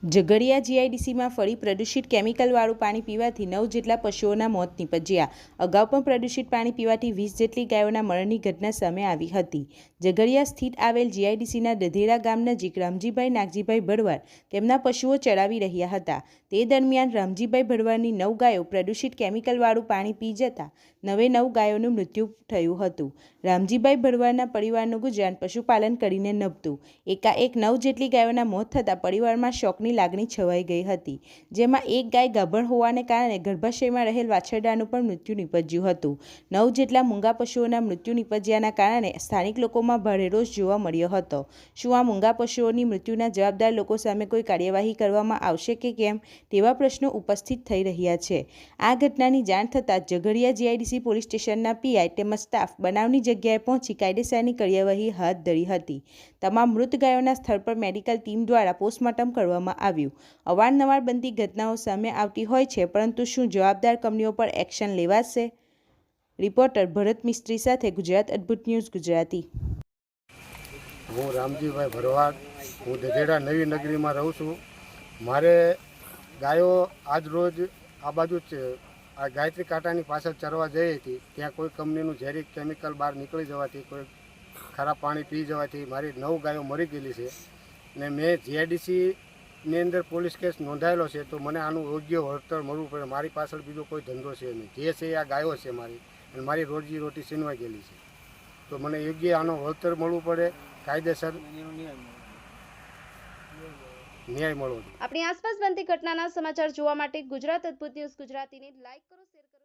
ઝઘડિયા જીઆઈડીસીમાં ફરી પ્રદૂષિત કેમિકલવાળું પાણી પીવાથી 9 જેટલા પશુઓના મોત નીપજ્યા। અગાઉ પણ પ્રદૂષિત પાણી પીવાથી 20 જેટલી ગાયોના મરણની ઘટના સામે આવી હતી। ઝઘડિયા સ્થિત આવેલ જીઆઈડીસીના દધેડા ગામ નજીક રામજીભાઈ નાગજીભાઈ ભરવાડ તેમના પશુઓ ચરાવી રહ્યા હતા। તે દરમિયાન રામજીભાઈ ભરવાડની 9 ગાયો પ્રદૂષિત કેમિકલવાળું પાણી પી જતા 9 ગાયોનું મૃત્યુ થયું હતું। રામજીભાઈ ભરવાડના પરિવારનું ગુજરાન પશુપાલન કરીને નભતું। એકાએક 9 જેટલી ગાયોના મોત થતાં પરિવારમાં શોકની લાગણી છવાઈ ગઈ હતી, જેમાં એક ગાય ગાભણ હોવાને કારણે ગર્ભાશયમાં રહેલ વાછરડાનું પણ મૃત્યુ નીપજ્યું હતું। 9 જેટલા મૂંગા પશુઓના મૃત્યુ નીપજ્યાના કારણે સ્થાનિક લોકોમાં ભારે રોષ જોવા મળ્યો હતો। શું આ મૂંગા પશુઓની મૃત્યુના જવાબદાર લોકો સામે કોઈ કાર્યવાહી કરવામાં આવશે કે કેમ તેવા પ્રશ્નો ઉપસ્થિત થઈ રહ્યા છે। આ ઘટનાની જાણ થતાં ઝઘડિયા જીઆઈડીસી પોલીસ સ્ટેશનના પીઆઈ તેમજ સ્ટાફ બનાવની જગ્યાએ પહોંચી કાયદેસરની કાર્યવાહી હાથ ધરી હતી। તમામ મૃત ગાયોના સ્થળ પર મેડિકલ ટીમ દ્વારા પોસ્ટમોર્ટમ કરવામાં આવ્યું। અવારનવાર બનતી ઘટનાઓ સામે આવતી હોય છે, પરંતુ શું જવાબદાર કંપનીઓ પર એક્શન લેવાશે? રિપોર્ટર ભરત મિસ્ત્રી સાથે ગુજરાત અદ્ભુત ન્યૂઝ ગુજરાતી। હું રામજીભાઈ ભરવાડ, હું દધેડા નવી નગરીમાં રહું છું। મારે ગાયો આજ રોજ આ બાજુ આ ગાયત્રી કાંટાની પાછળ ચરવા જઈ હતી। ત્યાં કોઈ કંપનીનું ઝેરી કેમિકલ બહાર નીકળી જવાથી, કોઈ ખરાબ પાણી પી જવાથી મારી 9 ગાયો મરી ગયેલી છે ને મેં જીઆઈડીસીની અંદર પોલીસ કેસ નોંધાયેલો છે। તો મને આનું યોગ્ય વળતર મળવું પડે। મારી પાછળ બીજો કોઈ ધંધો છે નહીં, જે છે આ ગાયો છે મારી, અને મારી રોજી રોટી છીનવાઈ ગયેલી છે। તો મને યોગ્ય આનો વળતર મળવું પડે, કાયદેસર ન્યાય મળવો જોઈએ। આપણી આસપાસ બનતી ઘટનાના સમાચાર જોવા માટે ગુજરાત અદ્ભુત ન્યૂઝ ગુજરાતીને લાઈક કરો, શેર કરો।